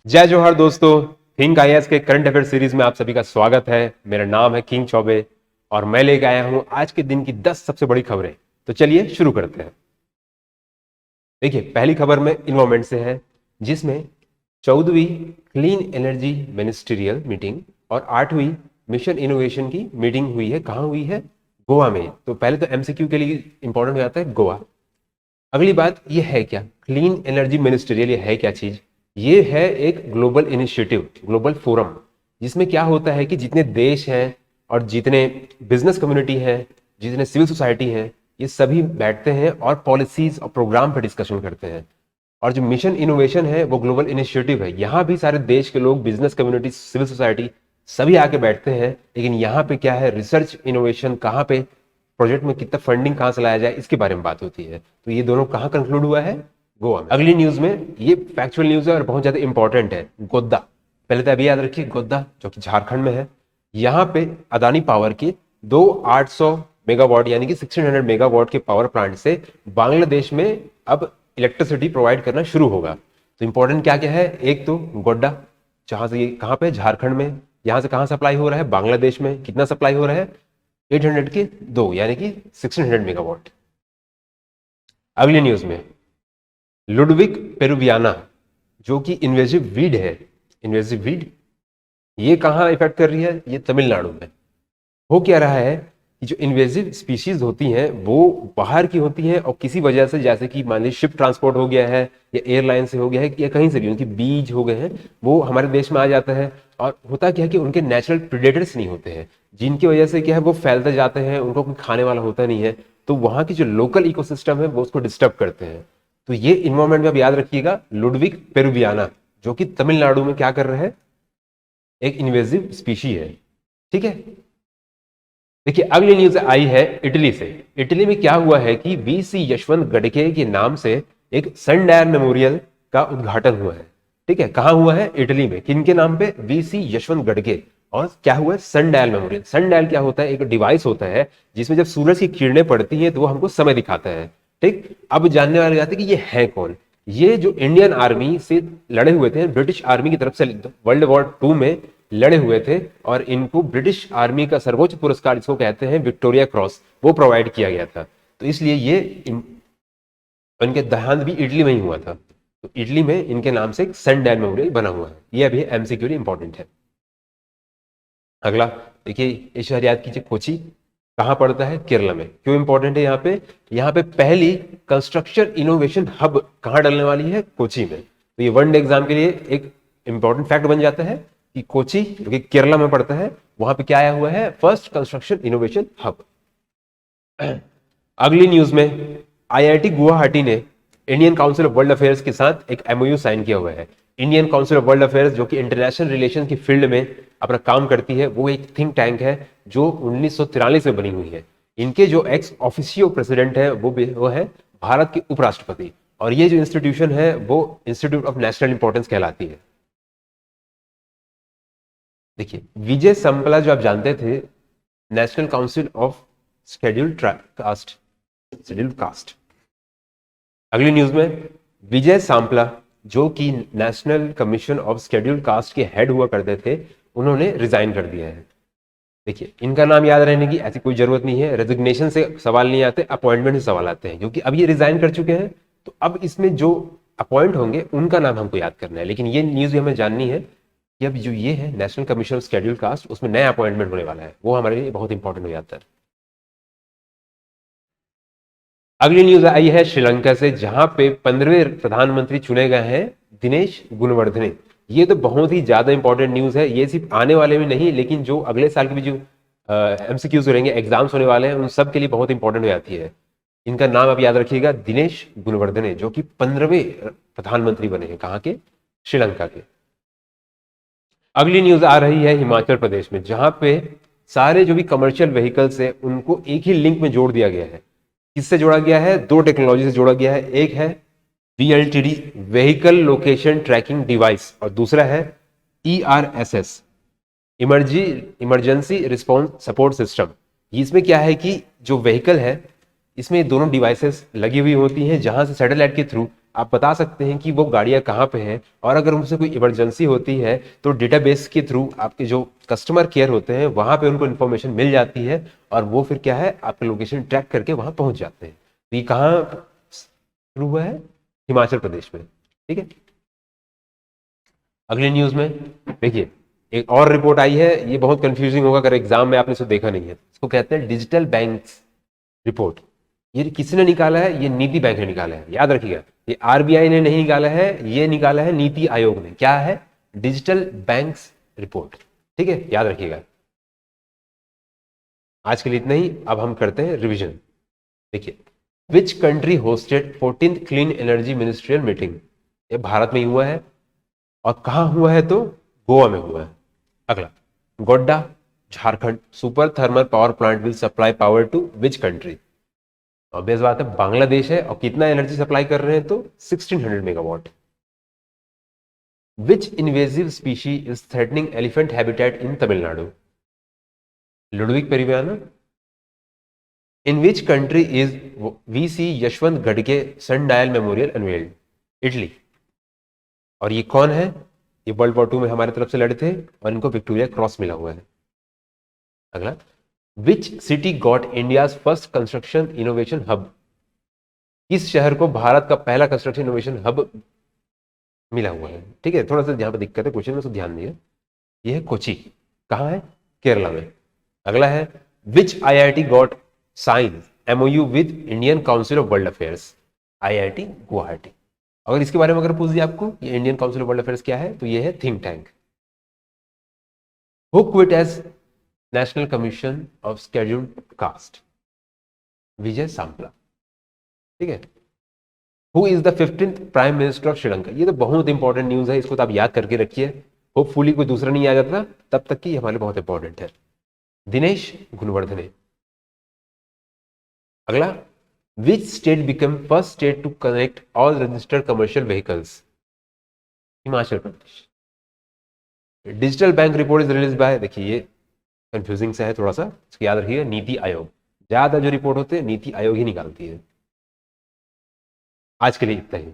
जय जोहार दोस्तों। किंग आईएएस के करंट अफेयर सीरीज में आप सभी का स्वागत है। मेरा नाम है किंग चौबे और मैं लेके आया हूं आज के दिन की 10 सबसे बड़ी खबरें। तो चलिए शुरू करते हैं। देखिए, पहली खबर में इन्वायरमेंट से है, जिसमें 14वीं क्लीन एनर्जी मिनिस्ट्रियल मीटिंग और 8वीं मिशन इनोवेशन की मीटिंग हुई है। कहां हुई है? गोवा में। तो पहले तो एमसीक्यू के लिए इंपॉर्टेंट हो जाता है गोवा। अगली बात, ये है क्या क्लीन एनर्जी मिनिस्ट्रियल? ये है क्या चीज? ये है एक ग्लोबल इनिशिएटिव, ग्लोबल फोरम, जिसमें क्या होता है कि जितने देश हैं और जितने बिजनेस कम्युनिटी है, जितने सिविल सोसाइटी है, ये सभी बैठते हैं और पॉलिसीज और प्रोग्राम पर डिस्कशन करते हैं। और जो मिशन इनोवेशन है वो ग्लोबल इनिशिएटिव है। यहाँ भी सारे देश के लोग, बिजनेस कम्युनिटी, सिविल सोसाइटी सभी आके बैठते हैं। लेकिन यहाँ पे क्या है, रिसर्च इनोवेशन कहाँ पे, प्रोजेक्ट में कितना फंडिंग कहाँ से लाया जाए, इसके बारे में बात होती है। तो ये दोनों कहाँ कंक्लूड हुआ है? गोवा में। अगली न्यूज में, ये फैक्चुअल न्यूज है और बहुत ज्यादा इंपॉर्टेंट है। गोड्डा, पहले तो अभी याद रखिए, गोड्डा जो कि झारखंड में है। यहाँ पे अदानी पावर के दो 800 मेगावाट यानी कि 1600 मेगावाट के पावर प्लांट से बांग्लादेश में अब इलेक्ट्रिसिटी प्रोवाइड करना शुरू होगा। तो इंपॉर्टेंट क्या क्या है? एक तो गोड्डा, जहां से ये कहां पे, झारखंड में। यहां से कहां सप्लाई हो रहा है? बांग्लादेश में। कितना सप्लाई हो रहा है? 800 के दो यानी कि 1600 मेगावाट। अगली न्यूज में, लुडविक पेरुवियाना जो कि इन्वेजिव वीड है, इन्वेजिव वीड, ये कहां इफेक्ट कर रही है? ये तमिलनाडु में। हो क्या रहा है कि जो इन्वेजिव स्पीशीज होती हैं वो बाहर की होती हैं और किसी वजह से, जैसे कि मान लीजिए शिप ट्रांसपोर्ट हो गया है या एयरलाइन से हो गया है या कहीं से भी उनकी बीज हो गए हैं, वो हमारे देश में आ जाता है। और होता क्या है कि उनके नेचुरल प्रेडेटर्स नहीं होते हैं, जिनकी वजह से क्या है, वो फैलते जाते हैं, उनको कोई खाने वाला होता नहीं है। तो वहां की जो लोकल इकोसिस्टम है वो उसको डिस्टर्ब करते हैं। तो ये इन्वायरमेंट में आप याद रखिएगा, लुडविक पेरुवियाना जो कि तमिलनाडु में क्या कर रहा है, एक इन्वेजिव स्पीशी है। ठीक है। देखिए, अगली न्यूज आई है इटली से। इटली में क्या हुआ है कि वीसी यशवंत गडके के नाम से एक सन डायल मेमोरियल का उद्घाटन हुआ है। ठीक है, कहां हुआ है? इटली में। किनके नाम पे? वीसी यशवंत गडके। और क्या हुआ है? सन डायल मेमोरियल। सन डायल क्या होता है? एक डिवाइस होता है जिसमें जब सूरज की किरणें पड़ती हैं तो वो हमको समय दिखाता है। ठीक, अब जानने वाले जाते हैं कि ये है कौन। ये जो इंडियन आर्मी से लड़े हुए थे, ब्रिटिश आर्मी की तरफ से वर्ल्ड वॉर 2 में लड़े हुए थे, और इनको ब्रिटिश आर्मी का सर्वोच्च पुरस्कार, जिसको कहते हैं विक्टोरिया क्रॉस, वो प्रोवाइड किया गया था। तो इसलिए ये इनके देहांत भी इटली में ही हुआ था। तो इटली में इनके नाम से एक सन डायल मेमोरियल बना हुआ है। ये अभी एमसीक्यू इंपॉर्टेंट है। अगला देखिए, ये शहर याद कीजिए, कोची। कहां पड़ता है? केरला में। क्यों इंपॉर्टेंट है यहाँ पे? यहाँ पे पहली कंस्ट्रक्शन इनोवेशन हब कहां डलने वाली है? कोची में। तो ये वन डे एग्जाम के लिए एक इंपॉर्टेंट फैक्ट बन जाता है कि कोची जो कि केरला में पड़ता है, वहां पे क्या आया हुआ है? First construction innovation hub. अगली न्यूज में, आईआईटी गुवाहाटी ने Indian Council of World affairs के साथ एक एमओयू साइन किया हुआ है। Indian Council of World affairs जो कि इंटरनेशनल रिलेशन की फील्ड में अपना काम करती है, वो एक थिंक टैंक है जो 1943 में बनी हुई है। इनके जो एक्स ऑफिशियो प्रेसिडेंट है वो है भारत के उपराष्ट्रपति। और ये जो इंस्टीट्यूशन है वो इंस्टीट्यूट ऑफ नेशनल इंपॉर्टेंस कहलाती है। देखिए, विजय संपला जो आप जानते थे, national council of Scheduled cast. अगली न्यूज में, विजय सांपला जो कि national Commission of Scheduled cast के हेड हुआ करते थे, उन्होंने रिजाइन कर दिया है। देखिए, इनका नाम याद रहने की ऐसी कोई जरूरत नहीं है। रेजिग्नेशन से सवाल नहीं आते, अपॉइंटमेंट से सवाल आते हैं, क्योंकि अब ये रिजाइन कर चुके हैं। तो अब इसमें जो अपॉइंट होंगे उनका नाम हमको याद करना है। लेकिन ये न्यूज हमें जाननी है कि अब जो ये है national Commission of Scheduled cast, उसमें नया अपॉइंटमेंट होने वाला है, वो हमारे लिए बहुत इंपॉर्टेंट हो जाता है। अगली न्यूज आई है श्रीलंका से, जहां पे 15वें प्रधानमंत्री चुने गए हैं, दिनेश गुणवर्धने। ये तो बहुत ही ज्यादा इंपॉर्टेंट न्यूज है। ये सिर्फ आने वाले में नहीं, लेकिन जो अगले साल के भी जो एमसीक्यूज रहेंगे, एग्जाम्स होने वाले हैं, उन सब के लिए बहुत इंपॉर्टेंट हो जाती है। इनका नाम आप याद रखिएगा, दिनेश गुणवर्धने, जो कि 15वें प्रधानमंत्री बने हैं। कहां के? श्रीलंका के। अगली न्यूज आ रही है हिमाचल प्रदेश में, जहां पे सारे जो भी कमर्शियल व्हीकल्स है उनको एक ही लिंक में जोड़ दिया गया है। किससे जोड़ा गया है? दो टेक्नोलॉजी से जोड़ा गया है। एक है VLTD, vehicle location tracking device, और दूसरा है ERSS, emergency response support system. इसमें क्या है कि जो व्हीकल है, इसमें दोनों डिवाइसेस लगी हुई होती हैं, जहां से सैटेलाइट के थ्रू आप बता सकते हैं कि वो गाड़ियां कहाँ पे हैं, और अगर उनसे कोई इमरजेंसी होती है तो डेटाबेस के थ्रू आपके जो कस्टमर केयर होते हैं वहां पे उनको इन्फॉर्मेशन मिल जाती है, और वो फिर क्या है, आपके लोकेशन ट्रैक करके वहां पहुंच जाते हैं। तो ये कहाँ शुरू हुआ है? हिमाचल प्रदेश में। ठीक है, अगली न्यूज में देखिए, एक और रिपोर्ट आई है, ये बहुत कंफ्यूजिंग होगा अगर एग्जाम में आपने इसको देखा नहीं है। इसको कहते हैं डिजिटल बैंक्स रिपोर्ट। ये किसने निकाला है? ये नीति बैंक ने निकाला है, याद रखिएगा। ये आरबीआई ने नहीं निकाला है, ये निकाला है नीति आयोग ने। क्या है? Digital banks report. ठीक है, याद रखिएगा। आज के लिए इतना ही, अब हम करते हैं रिवीजन। देखिए, which country hosted 14th clean energy ministerial meeting? ये भारत में ही हुआ है, और कहां हुआ है? तो गोवा में हुआ है। अगला, Godda Jharkhand super thermal power plant will supply power to which country? Obvious बात है, बांग्लादेश है। और कितना एनर्जी सप्लाई कर रहे हैं? तो 1600 megawatt. Which invasive species is threatening elephant habitat in Tamil Nadu? Ludwigia peruviana. In which country is VC Yashwant गढ़गे सनडायल मेमोरियल अनवेल्ड? इटली। और ये कौन है? ये वर्ल्ड वॉर 2 में हमारे तरफ से लड़े थे, और इनको विक्टोरिया क्रॉस मिला हुआ है। अगला, which city got India's first construction innovation hub? किस शहर को भारत का पहला कंस्ट्रक्शन इनोवेशन हब मिला हुआ है? ठीक है, थोड़ा सा यहाँ पर दिक्कत है क्वेश्चन में, तो ध्यान दिए। ये है कोची। कहाँ है? केरला में। अगला है, which IIT got sign MoU with Indian Council of World Affairs? IIT Guwahati. अगर इसके बारे में अगर पूछ दिया आपको, ये Indian Council of World Affairs क्या है, तो ये है think tank. Who quit as National Commission of Scheduled Caste? Vijay Sampla. ठीक है। Who is the 15th prime minister of Sri Lanka? ये तो बहुत इंपॉर्टेंट न्यूज है, इसको तो आप याद करके रखिए। होपफुली कोई दूसरा नहीं आ जाता तब तक कि हमारे बहुत इंपॉर्टेंट है। दिनेश गुणवर्धने। अगला, which state become first state to connect all registered commercial vehicles? Himachal Pradesh. Digital bank report is release by, देखिए ये कंफ्यूजिंग सा है थोड़ा सा, इसको याद रखिएगा, नीति आयोग। ज्यादा जो रिपोर्ट होते हैं नीति आयोग ही निकालती है। आज के लिए इतना ही।